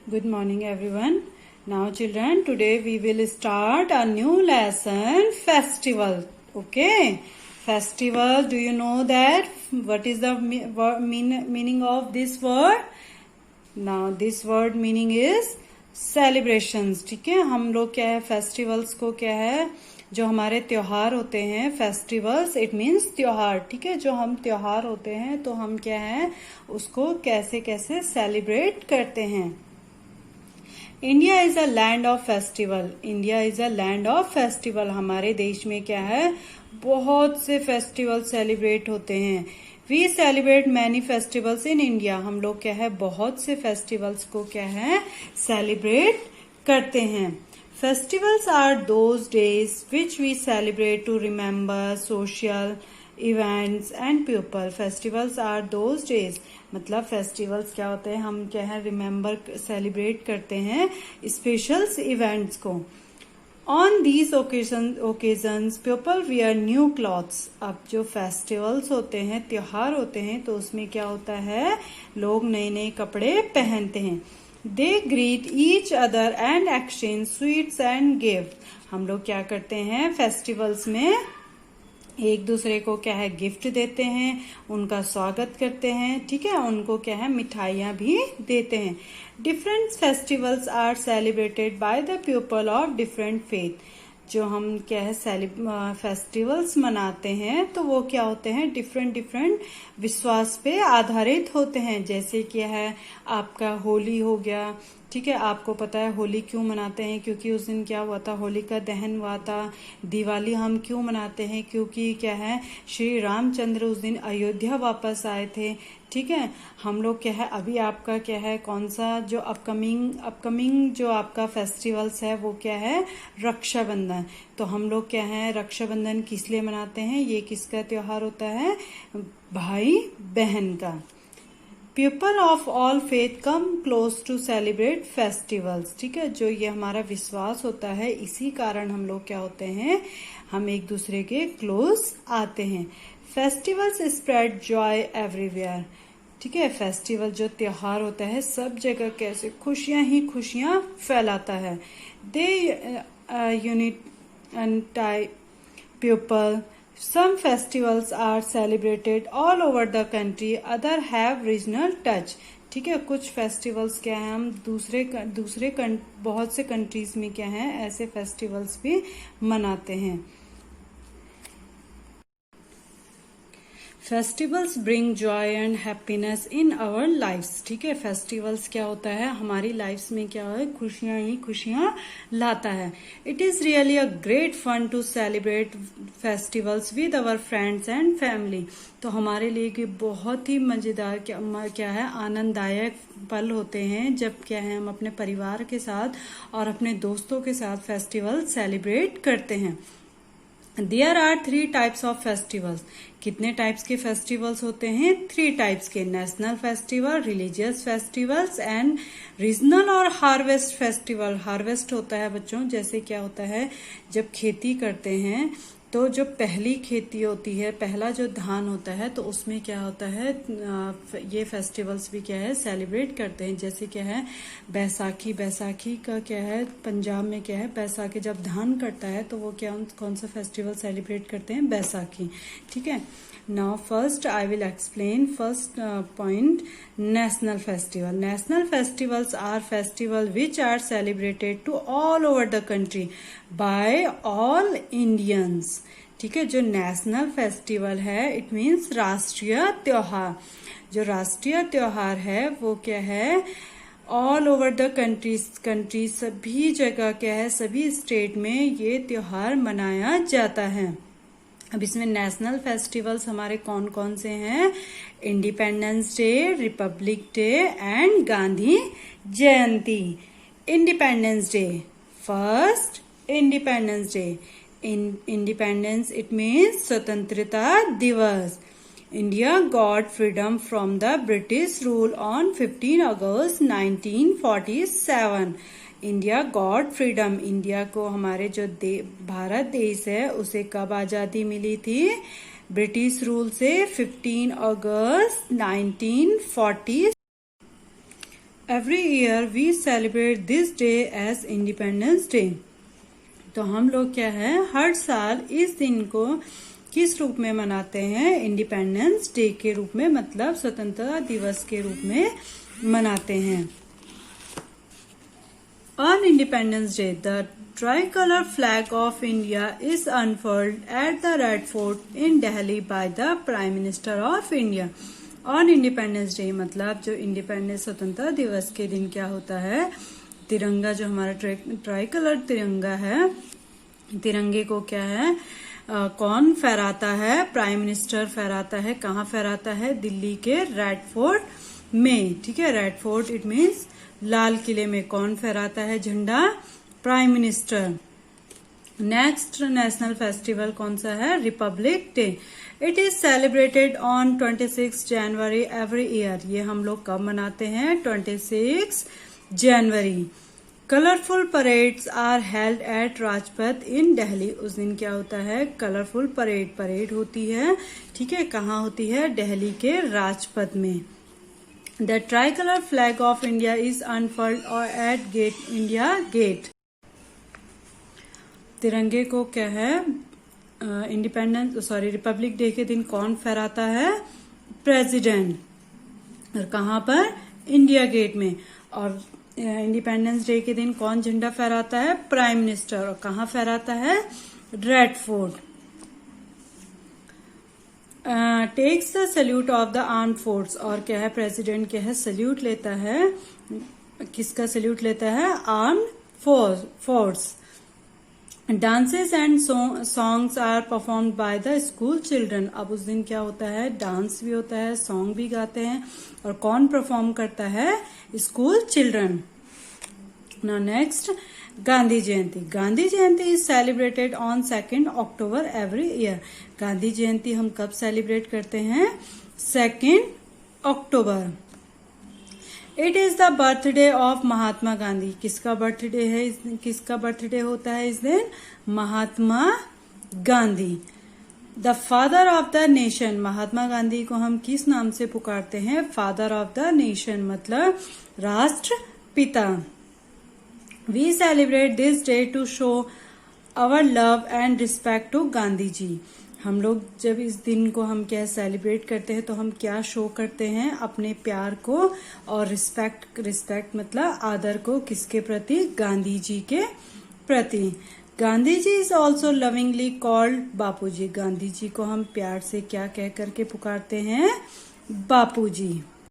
Good morning, everyone. Now, children, today we will start a new lesson, festival. Okay? Festival, do you know that? What is the meaning of this word? Now, this word meaning is celebrations. ठीक है, हम लोग क्या है, festivals को क्या है, जो हमारे त्योहार होते हैं, फेस्टिवल्स इट मीन्स त्योहार. ठीक है, जो हम त्योहार होते हैं तो हम क्या है, उसको कैसे कैसे सेलिब्रेट करते हैं. India is a land of festival. India is a land of festival. हमारे देश में क्या है, बहुत से फेस्टिवल सेलिब्रेट होते हैं. We celebrate many festivals in India. हम लोग क्या है, बहुत से फेस्टिवल्स को क्या है, सेलिब्रेट करते हैं. Festivals are those days which we celebrate to remember social events and people. Festivals are those days. मतलब festivals क्या होते हैं, हम क्या है, remember celebrate करते हैं special events को. On these occasions people wear new clothes. अब जो festivals होते हैं, त्योहार होते हैं, तो उसमें क्या होता है, लोग नए नए कपड़े पहनते हैं. They greet each other and exchange sweets and gifts. हम लोग क्या करते हैं, फेस्टिवल्स में एक दूसरे को क्या है, गिफ्ट देते हैं, उनका स्वागत करते हैं. ठीक है, उनको क्या है, मिठाइयाँ भी देते हैं. Different festivals are celebrated by the people of different faith. जो हम क्या है, फेस्टिवल्स मनाते हैं तो वो क्या होते हैं, डिफरेंट विश्वास पे आधारित होते हैं. जैसे क्या है, आपका होली हो गया. ठीक है, आपको पता है होली क्यों मनाते हैं, क्योंकि उस दिन क्या हुआ था, होली का दहन हुआ था. दिवाली हम क्यों मनाते हैं, क्योंकि क्या है, श्री रामचंद्र उस दिन अयोध्या वापस आए थे. ठीक है, हम लोग क्या है, अभी आपका क्या है, कौन सा जो अपकमिंग जो आपका फेस्टिवल्स है वो क्या है, रक्षाबंधन. तो हम लोग क्या है, रक्षाबंधन किस लिए मनाते हैं, ये किसका त्योहार होता है, भाई बहन का. People of all faith come close to celebrate festivals. ठीक है, जो ये हमारा विश्वास होता है, इसी कारण हम लोग क्या होते हैं, हम एक दूसरे के क्लोज आते हैं. Festivals spread Joy everywhere. ठीक है, फेस्टिवल जो त्योहार होता है, सब जगह कैसे खुशियां ही खुशियां फैलाता है. They unity people. Some festivals are celebrated all over the country, other have regional touch. ठीक है, कुछ फेस्टिवल्स क्या है, हम दूसरे बहुत से कंट्रीज में क्या है, ऐसे फेस्टिवल्स भी मनाते हैं. Festivals bring joy and happiness in our lifes. ठीक है, फेस्टिवल्स क्या होता है, हमारी लाइफ्स में क्या है, खुशियां ही खुशियां लाता है. It is really a great fun to celebrate festivals with our friends and family. तो हमारे लिए कि बहुत ही मजेदार क्या है, आनंददायक पल होते हैं जब क्या है, हम अपने परिवार के साथ और अपने दोस्तों के साथ फेस्टिवल सेलिब्रेट करते हैं. There are 3 types of festivals. कितने टाइप्स के फेस्टिवल्स होते हैं, 3 टाइप्स के. National festival, religious festivals and regional और हार्वेस्ट फेस्टिवल. हार्वेस्ट होता है बच्चों, जैसे क्या होता है, जब खेती करते हैं तो जो पहली खेती होती है, पहला जो धान होता है, तो उसमें क्या होता है, ये फेस्टिवल्स भी क्या है, सेलिब्रेट करते हैं. जैसे क्या है, बैसाखी. बैसाखी का क्या है, पंजाब में क्या है, बैसाखी जब धान कटता है तो वो क्या, कौन सा फेस्टिवल सेलिब्रेट करते हैं, बैसाखी. ठीक है. Now first I will explain first point, national festival. National festivals are festival which are celebrated to all over the country by all Indians. ठीक है, जो नेशनल फेस्टिवल है इट मीन्स राष्ट्रीय त्योहार. जो राष्ट्रीय त्योहार है वो क्या है, ऑल ओवर द कंट्री सभी जगह क्या है, सभी स्टेट में ये त्योहार मनाया जाता है. अब इसमें नेशनल फेस्टिवल्स हमारे कौन कौन से हैं, independence day, Republic day and Gandhi Jayanti. Independence day. First independence day. Independence it means स्वतंत्रता दिवस. India got freedom from the British rule on 15 August 1947. India got freedom. India को हमारे जो भारत देश है उसे कब आजादी मिली थी, ब्रिटिश रूल से 15 अगस्त 1947. every year we celebrate this day as Independence Day. तो हम लोग क्या है हर साल इस दिन को किस रूप में मनाते हैं? इंडिपेंडेंस डे के रूप में, मतलब स्वतंत्रता दिवस के रूप में मनाते हैं। On Independence Day, the tricolor flag of India is unfurled at the Red Fort in Delhi by the Prime Minister of India. On independence day मतलब जो इंडिपेंडेंस स्वतंत्रता दिवस के दिन क्या होता है, तिरंगा जो हमारा ट्राई कलर तिरंगा है, तिरंगे को क्या है कौन फहराता है? प्राइम मिनिस्टर फहराता है। कहाँ फहराता है? दिल्ली के रेड फोर्ट में। ठीक है, रेड फोर्ट इट मीन्स लाल किले में। कौन फहराता है झंडा? Prime minister. Next national festival कौन सा है? Republic day. It is celebrated on 26 January every year. ये हम लोग कब मनाते हैं? 26 जनवरी। Colourful parades are held at Rajpath in Delhi. उस दिन क्या होता है? कलरफुल परेड होती है। ठीक है, कहाँ होती है? दिल्ली के राजपथ में। The tricolour flag of India is unfurled at gate India gate. तिरंगे को क्या है रिपब्लिक डे के दिन कौन फहराता है? प्रेसिडेंट। और कहाँ पर? इंडिया गेट में। और इंडिपेंडेंस डे के दिन कौन झंडा फहराता है? Prime minister. और कहाँ फहराता है? Red fort. Takes the salute of the arm force. और क्या है? प्रेसिडेंट क्या है? सल्यूट लेता है। किसका सल्यूट लेता है? Arm force. Dances and songs are performed by the school children. अब उस दिन क्या होता है? डांस भी होता है, सॉन्ग भी गाते हैं। और कौन परफॉर्म करता है? School children. Now next, Gandhi Jayanti. Gandhi Jayanti is celebrated on 2 October every year. Gandhi Jayanti हम कब सेलिब्रेट करते हैं? 2 अक्टूबर। It is the birthday of Mahatma Gandhi. किसका बर्थडे है? किसका बर्थडे होता है इस दिन? Mahatma Gandhi. The father of the nation. Mahatma Gandhi को हम किस नाम से पुकारते हैं? फादर ऑफ द नेशन मतलब राष्ट्रपिता। We celebrate this day to show our love and respect to Gandhi ji. हम लोग जब इस दिन को हम क्या सेलिब्रेट करते हैं तो हम क्या शो करते हैं? अपने प्यार को और रिस्पेक्ट मतलब आदर को किसके प्रति? गांधी जी के प्रति। Gandhi ji is also lovingly called बापूजी। गांधी जी को हम प्यार से क्या कह करके पुकारते हैं? बापूजी।